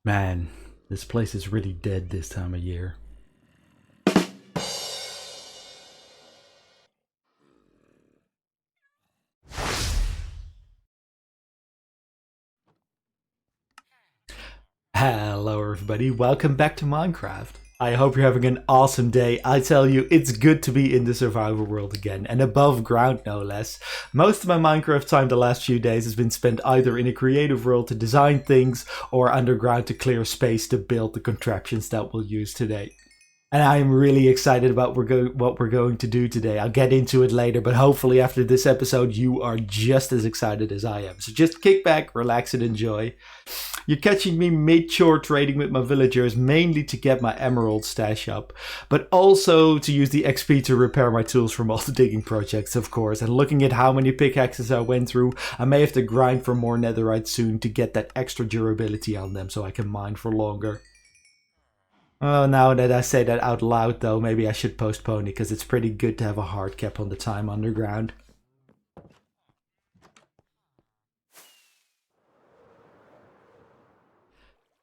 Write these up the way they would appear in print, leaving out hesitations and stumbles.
Man, this place is really dead this time of year. Hello everybody, welcome back to Minecraft. I hope you're having an awesome day. I tell you, it's good to be in the survival world again, and above ground no less. Most of my Minecraft time the last few days has been spent either in a creative world to design things, or underground to clear space to build the contraptions that we'll use today. And I'm really excited about what we're going to do today. I'll get into it later, but hopefully after this episode you are just as excited as I am. So just kick back, relax and enjoy. You're catching me mid-chore trading with my villagers, mainly to get my emerald stash up, but also to use the XP to repair my tools from all the digging projects, of course. And looking at how many pickaxes I went through, I may have to grind for more netherite soon to get that extra durability on them so I can mine for longer. Oh, now that I say that out loud, though, maybe I should postpone it, because it's pretty good to have a hard cap on the time underground.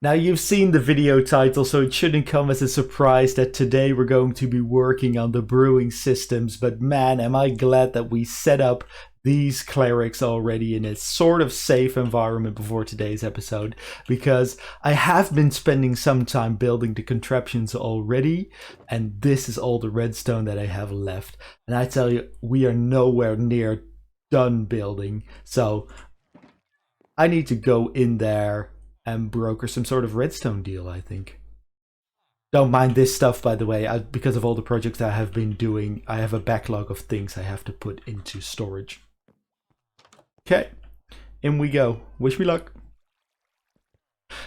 Now, you've seen the video title, so it shouldn't come as a surprise that today we're going to be working on the brewing systems, but man, am I glad that we set up these clerics already in a sort of safe environment before today's episode, because I have been spending some time building the contraptions already, and this is all the redstone that I have left. And I tell you, we are nowhere near done building, so I need to go in there and broker some sort of redstone deal, I think. Don't mind this stuff, by the way. Because of all the projects I have been doing, I have a backlog of things I have to put into storage. Okay, in we go. Wish me luck.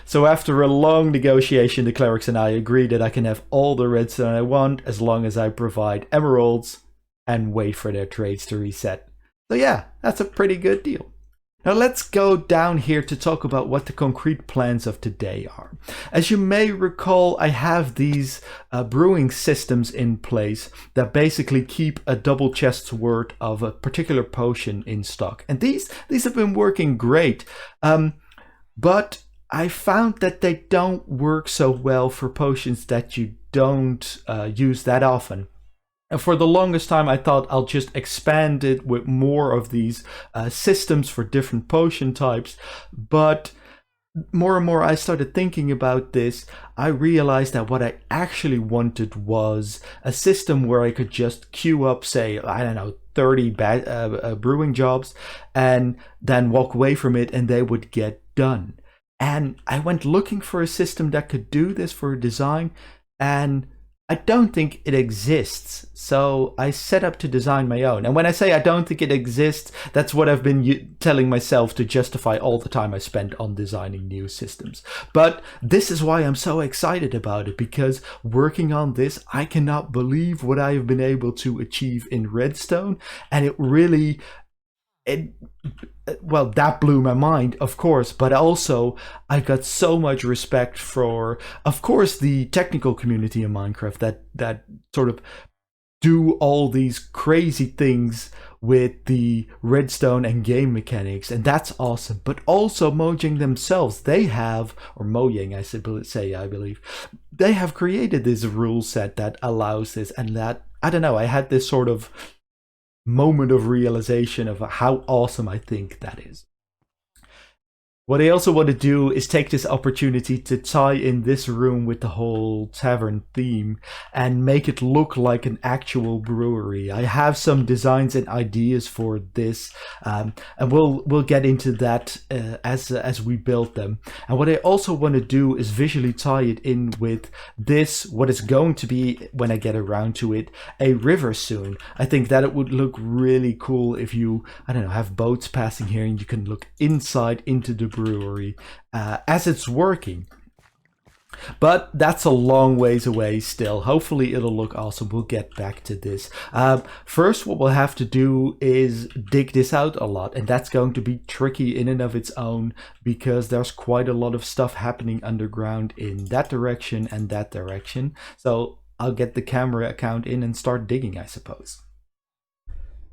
So after a long negotiation, the clerics and I agree that I can have all the redstone I want as long as I provide emeralds and wait for their trades to reset. So yeah, that's a pretty good deal. Now let's go down here to talk about what the concrete plans of today are. As you may recall, I have these brewing systems in place that basically keep a double chest's worth of a particular potion in stock. And these have been working great, but I found that they don't work so well for potions that you don't use that often. And for the longest time, I thought I'll just expand it with more of these systems for different potion types. But more and more I started thinking about this, I realized that what I actually wanted was a system where I could just queue up, say, I don't know, 30 brewing jobs and then walk away from it and they would get done. And I went looking for a system that could do this for a design, and I don't think it exists, so I set up to design my own. And when I say I don't think it exists, that's what I've been telling myself to justify all the time I spent on designing new systems. But this is why I'm so excited about it, because working on this, I cannot believe what I have been able to achieve in Redstone, and it really... well, that blew my mind, of course, but also I got so much respect for, of course, the technical community in Minecraft that sort of do all these crazy things with the redstone and game mechanics, and that's awesome. But also Mojang themselves, they have, or Mojang I believe, they have created this rule set that allows this, and that, I don't know, I had this sort of moment of realization of how awesome I think that is. What I also want to do is take this opportunity to tie in this room with the whole tavern theme and make it look like an actual brewery. I have some designs and ideas for this, and we'll get into that as we build them. And what I also want to do is visually tie it in with this, what is going to be, when I get around to it, a river soon. I think that it would look really cool if you, I don't know, have boats passing here and you can look inside into the brewery as it's working. But that's a long ways away still. Hopefully it'll look awesome. We'll get back to this. First, what we'll have to do is dig this out a lot, and that's going to be tricky in and of its own, because there's quite a lot of stuff happening underground in that direction and that direction. So I'll get the camera account in and start digging, I suppose.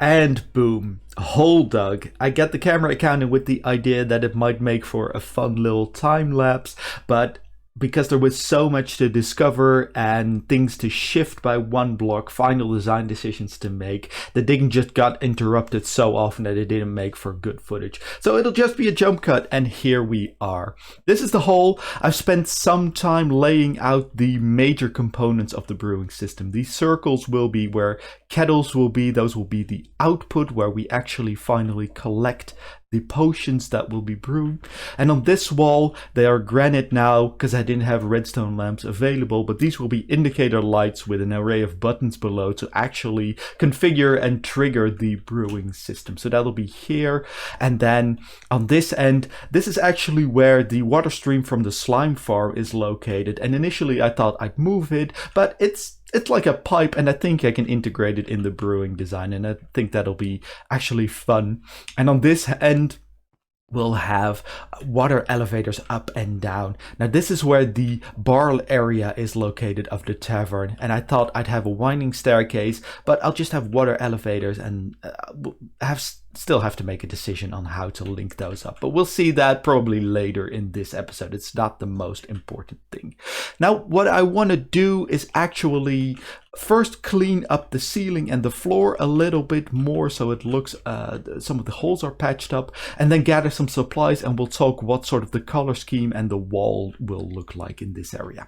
And boom, hole dug. I got the camera account in with the idea that it might make for a fun little time lapse, but because there was so much to discover and things to shift by one block, final design decisions to make, the digging just got interrupted so often that it didn't make for good footage. So it'll just be a jump cut, and here we are. This is the hole. I've spent some time laying out the major components of the brewing system. These circles will be where kettles will be. Those will be the output where we actually finally collect the potions that will be brewed. And on this wall, they are granite now because I didn't have redstone lamps available, but these will be indicator lights with an array of buttons below to actually configure and trigger the brewing system. So that'll be here. And then on this end, this is actually where the water stream from the slime farm is located. And initially I thought I'd move it, but it's like a pipe, and I think I can integrate it in the brewing design, and I think that'll be actually fun. And on this end, we'll have water elevators up and down. Now this is where the bar area is located of the tavern, and I thought I'd have a winding staircase, but I'll just have water elevators and still have to make a decision on how to link those up. But we'll see that probably later in this episode. It's not the most important thing. Now what I want to do is actually first clean up the ceiling and the floor a little bit more so it looks some of the holes are patched up, and then gather some supplies, and we'll talk what sort of the color scheme and the wall will look like in this area.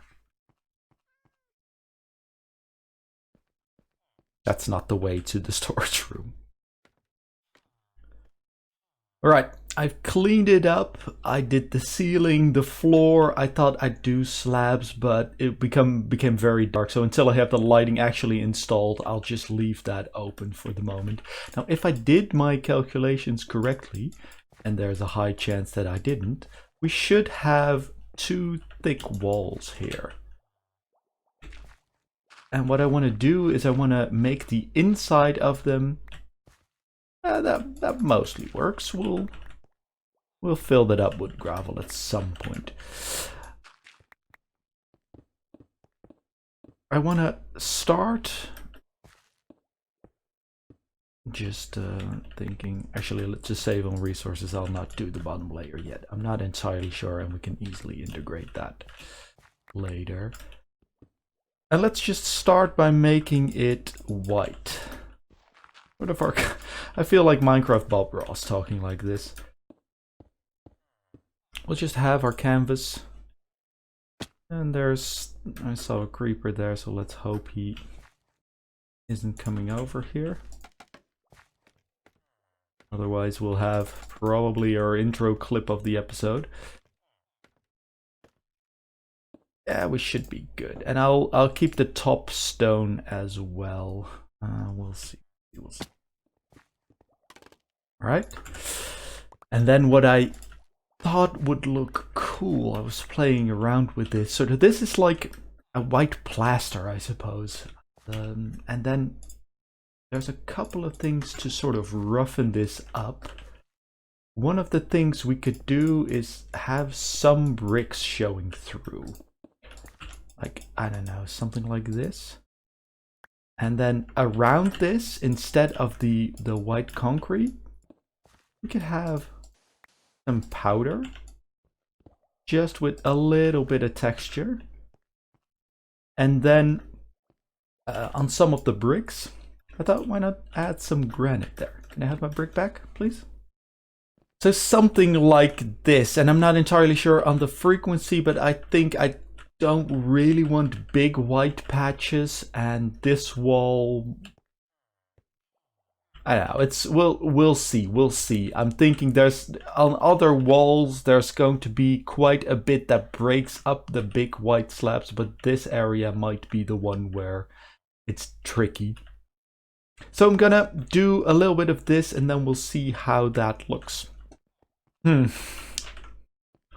That's not the way to the storage room. All right, I've cleaned it up. I did the ceiling, the floor. I thought I'd do slabs, but it became very dark. So until I have the lighting actually installed, I'll just leave that open for the moment. Now, if I did my calculations correctly, and there's a high chance that I didn't, we should have 2 thick walls here. And what I want to do is I want to make the inside of them. That mostly works. We'll fill that up with gravel at some point. I want to start just thinking, actually let's just save on resources. I'll not do the bottom layer yet. I'm not entirely sure, and we can easily integrate that later. And let's just start by making it white. What if I feel like Minecraft Bob Ross talking like this. We'll just have our canvas. And I saw a creeper there, so let's hope he isn't coming over here. Otherwise we'll have probably our intro clip of the episode. Yeah, we should be good. And I'll keep the top stone as well. We'll see. Alright. And then what I thought would look cool, I was playing around with this. So this is like a white plaster, I suppose. And then there's a couple of things to sort of roughen this up. One of the things we could do is have some bricks showing through. Like, I don't know, something like this. And then around this, instead of the white concrete, we could have some powder, just with a little bit of texture. And then on some of the bricks, I thought, why not add some granite there? Can I have my brick back, please? So something like this, and I'm not entirely sure on the frequency, but I think I don't really want big white patches, and this wall, I don't know, we'll see. I'm thinking there's on other walls there's going to be quite a bit that breaks up the big white slabs, but this area might be the one where it's tricky. So I'm gonna do a little bit of this, and then we'll see how that looks.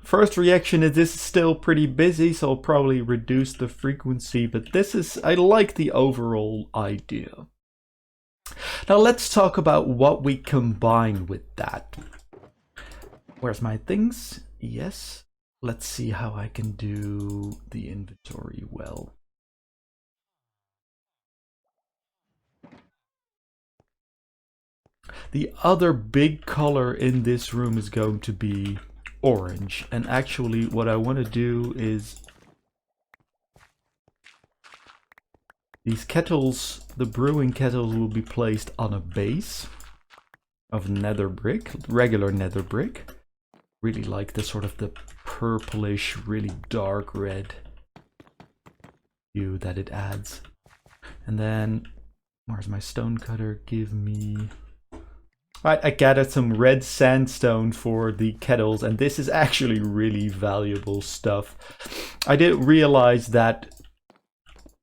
First reaction is this is still pretty busy, so I'll probably reduce the frequency, but I like the overall idea. Now let's talk about what we combine with that. Where's my things? Yes. Let's see how I can do the inventory well. The other big color in this room is going to be orange, and actually what I want to do is These kettles, the brewing kettles, will be placed on a base of nether brick, regular nether brick. Really like the sort of the purplish, really dark red hue that it adds. And then, where's my stone cutter? Give me... Right, I gathered some red sandstone for the kettles, and this is actually really valuable stuff. I didn't realize that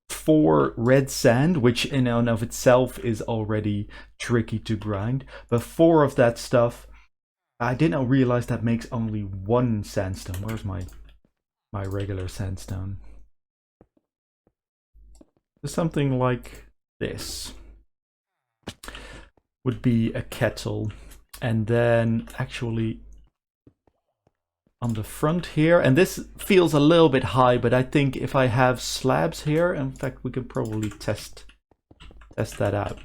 4 red sand, which in and of itself is already tricky to grind, but 4 of that stuff, I didn't realize that makes only 1 sandstone. Where's my regular sandstone? Something like this would be a kettle, and then actually on the front here, and this feels a little bit high, but I think if I have slabs here, in fact we can probably test that out.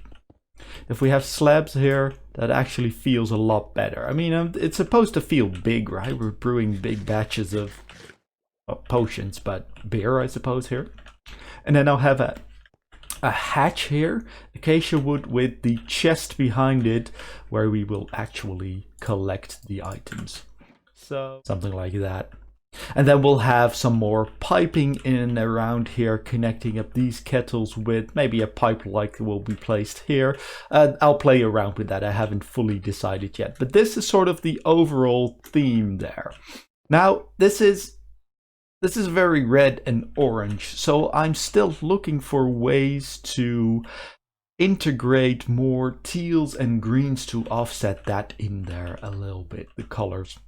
If we have slabs here, that actually feels a lot better. I mean, it's supposed to feel big, right? We're brewing big batches of potions, but beer, I suppose, here. And then I'll have a hatch here, acacia wood with the chest behind it, where we will actually collect the items. So something like that. And then we'll have some more piping in and around here, connecting up these kettles with maybe a pipe like will be placed here. I'll play around with that. I haven't fully decided yet, but this is sort of the overall theme there. Now, this is very red and orange, so I'm still looking for ways to integrate more teals and greens to offset that in there a little bit, the colors.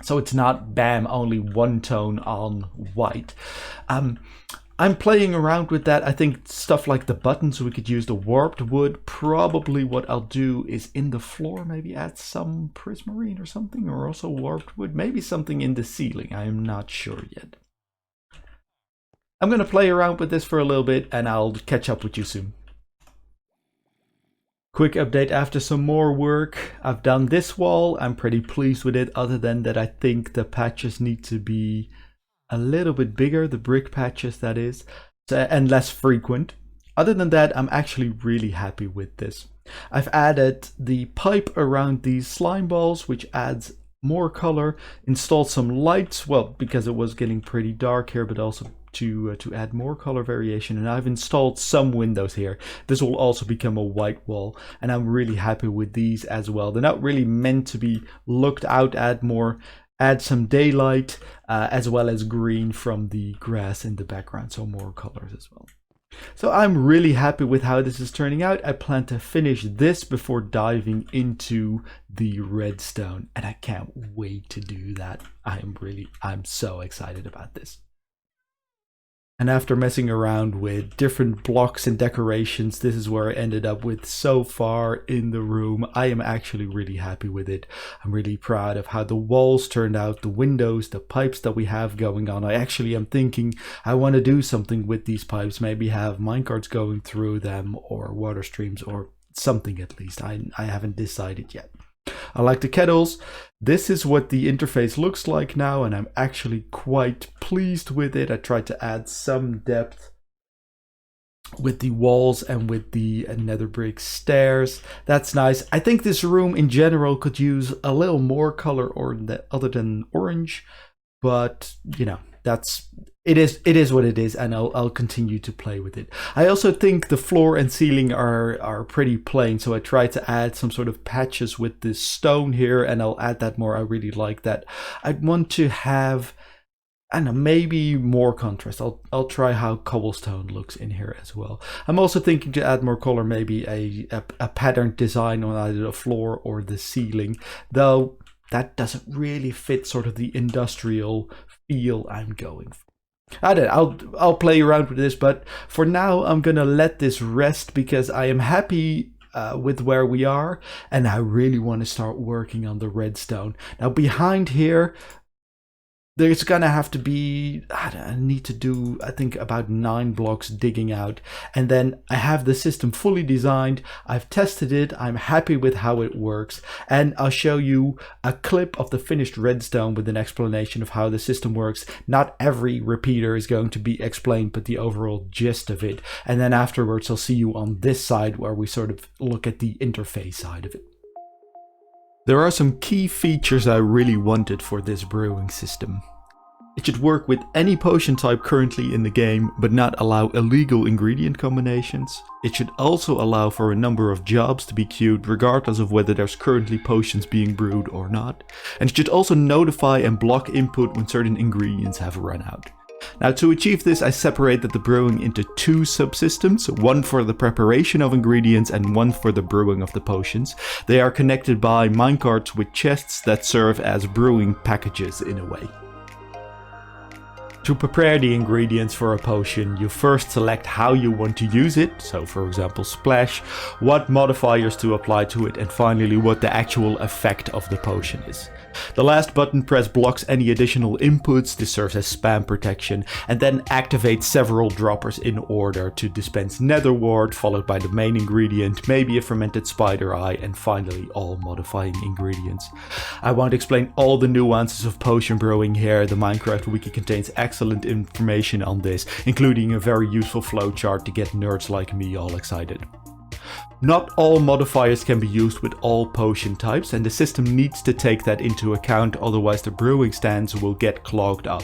So it's not, bam, only one tone on white. I'm playing around with that. I think stuff like the buttons, we could use the warped wood. Probably what I'll do is in the floor, maybe add some prismarine or something, or also warped wood. Maybe something in the ceiling. I am not sure yet. I'm going to play around with this for a little bit, and I'll catch up with you soon. Quick update after some more work. I've done this wall. I'm pretty pleased with it, other than that I think the patches need to be a little bit bigger, the brick patches that is, and less frequent. Other than that, I'm actually really happy with this. I've added the pipe around these slime balls, which adds more color, installed some lights, well, because it was getting pretty dark here, but also to add more color variation, and I've installed some windows here. This will also become a white wall, and I'm really happy with these as well. They're not really meant to be looked out at more. Add some daylight as well as green from the grass in the background, so more colors as well. So I'm really happy with how this is turning out. I plan to finish this before diving into the redstone, and I can't wait to do that. I'm so excited about this. And after messing around with different blocks and decorations, this is where I ended up with so far in the room. I am actually really happy with it. I'm really proud of how the walls turned out, the windows, the pipes that we have going on. I actually am thinking I want to do something with these pipes, maybe have minecarts going through them or water streams or something at least. I haven't decided yet. I like the kettles. This is what the interface looks like now, and I'm actually quite pleased with it. I tried to add some depth with the walls and with the nether brick stairs. That's nice. I think this room in general could use a little more color other than orange, but you know, it is what it is, and I'll continue to play with it. I also think the floor and ceiling are pretty plain, so I tried to add some sort of patches with this stone here, and I'll add that more. I really like that. I'd want to have, I don't know, maybe more contrast. I'll try how cobblestone looks in here as well. I'm also thinking to add more color, maybe a patterned design on either the floor or the ceiling, though that doesn't really fit sort of the industrial feel I'm going for. I don't know, I'll play around with this, but for now I'm gonna let this rest because I am happy with where we are, and I really want to start working on the redstone. Now behind here, there's gonna have to be, I need to do, I think, about 9 blocks digging out. And then I have the system fully designed. I've tested it. I'm happy with how it works. And I'll show you a clip of the finished redstone with an explanation of how the system works. Not every repeater is going to be explained, but the overall gist of it. And then afterwards, I'll see you on this side where we sort of look at the interface side of it. There are some key features I really wanted for this brewing system. It should work with any potion type currently in the game, but not allow illegal ingredient combinations. It should also allow for a number of jobs to be queued regardless of whether there's currently potions being brewed or not. And it should also notify and block input when certain ingredients have run out. Now, to achieve this, I separated the brewing into 2 subsystems, one for the preparation of ingredients and one for the brewing of the potions. They are connected by minecarts with chests that serve as brewing packages in a way. To prepare the ingredients for a potion, you first select how you want to use it, so for example splash, what modifiers to apply to it, and finally what the actual effect of the potion is. The last button press blocks any additional inputs. This serves as spam protection, and then activates several droppers in order to dispense nether wart, followed by the main ingredient, maybe a fermented spider eye, and finally all modifying ingredients. I won't explain all the nuances of potion brewing here. The Minecraft wiki contains excellent information on this, including a very useful flowchart to get nerds like me all excited. Not all modifiers can be used with all potion types, and the system needs to take that into account, otherwise the brewing stands will get clogged up.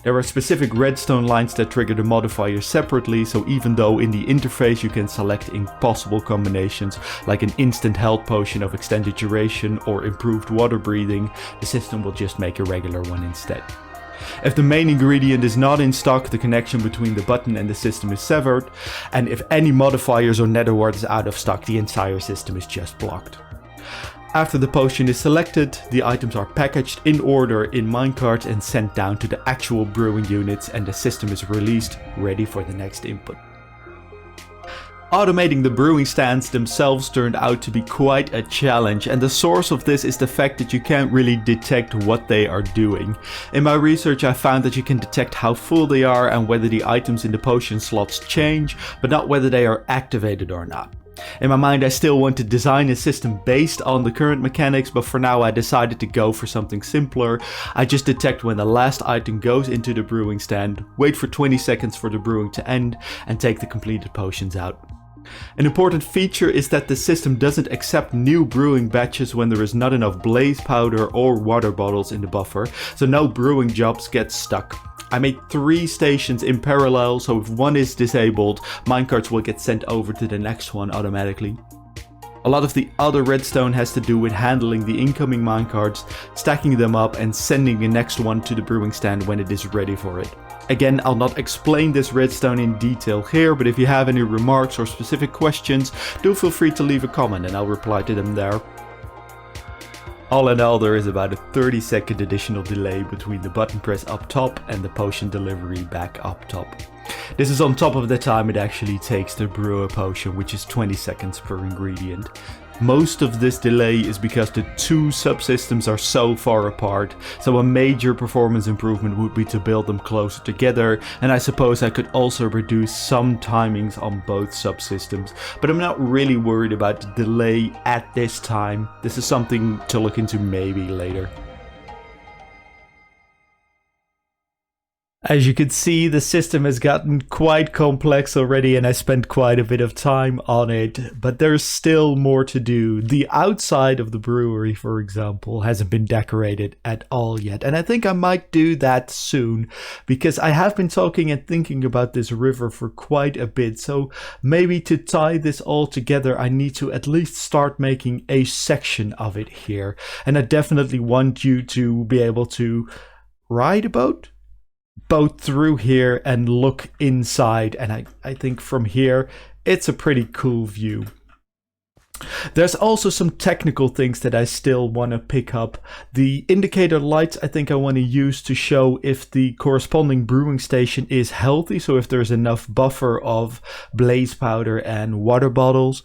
There are specific redstone lines that trigger the modifiers separately, so even though in the interface you can select impossible combinations like an instant health potion of extended duration or improved water breathing, the system will just make a regular one instead. If the main ingredient is not in stock, the connection between the button and the system is severed, and if any modifiers or nether wart is out of stock, the entire system is just blocked. After the potion is selected, the items are packaged in order in minecarts and sent down to the actual brewing units, and the system is released, ready for the next input. Automating the brewing stands themselves turned out to be quite a challenge, and the source of this is the fact that you can't really detect what they are doing. In my research I found that you can detect how full they are and whether the items in the potion slots change, but not whether they are activated or not. In my mind I still want to design a system based on the current mechanics, but for now I decided to go for something simpler. I just detect when the last item goes into the brewing stand, wait for 20 seconds for the brewing to end, and take the completed potions out. An important feature is that the system doesn't accept new brewing batches when there is not enough blaze powder or water bottles in the buffer, so no brewing jobs get stuck. I made 3 stations in parallel, so if one is disabled, minecarts will get sent over to the next one automatically. A lot of the other redstone has to do with handling the incoming minecarts, stacking them up and sending the next one to the brewing stand when it is ready for it. Again, I'll not explain this redstone in detail here, but if you have any remarks or specific questions, do feel free to leave a comment and I'll reply to them there. All in all, there is about a 30-second additional delay between the button press up top and the potion delivery back up top. This is on top of the time it actually takes to brew a potion, which is 20 seconds per ingredient. Most of this delay is because the 2 subsystems are so far apart, so a major performance improvement would be to build them closer together, and I suppose I could also reduce some timings on both subsystems, but I'm not really worried about the delay at this time. This is something to look into maybe later. As you can see, the system has gotten quite complex already and I spent quite a bit of time on it, but there's still more to do. The outside of the brewery, for example, hasn't been decorated at all yet, and I think I might do that soon because I have been talking and thinking about this river for quite a bit, so maybe to tie this all together I need to at least start making a section of it here, and I definitely want you to be able to ride a boat through here and look inside, and I think from here it's a pretty cool view. There's also some technical things that I still want to pick up. The indicator lights I think I want to use to show if the corresponding brewing station is healthy, so if there's enough buffer of blaze powder and water bottles.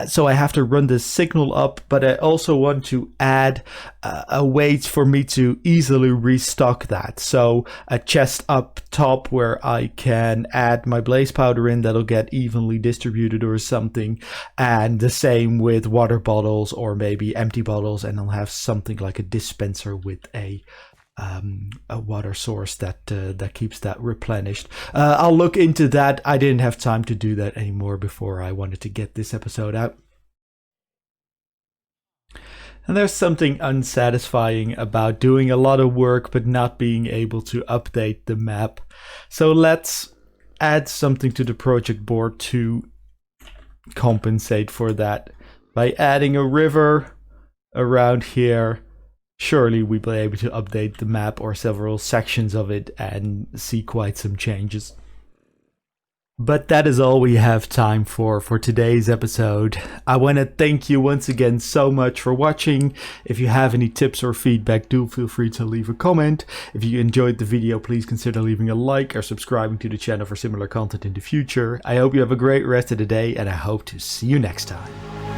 So I have to run the signal up, but I also want to add a way for me to easily restock that. So a chest up top where I can add my blaze powder in that'll get evenly distributed or something. And the same with water bottles or maybe empty bottles, and I'll have something like a dispenser with a water source that keeps that replenished. I'll look into that. I didn't have time to do that anymore before I wanted to get this episode out. And there's something unsatisfying about doing a lot of work but not being able to update the map. So let's add something to the project board to compensate for that by adding a river around here. Surely we'll be able to update the map or several sections of it and see quite some changes. But that is all we have time for today's episode. I want to thank you once again so much for watching. If you have any tips or feedback, do feel free to leave a comment. If you enjoyed the video, please consider leaving a like or subscribing to the channel for similar content in the future. I hope you have a great rest of the day, and I hope to see you next time.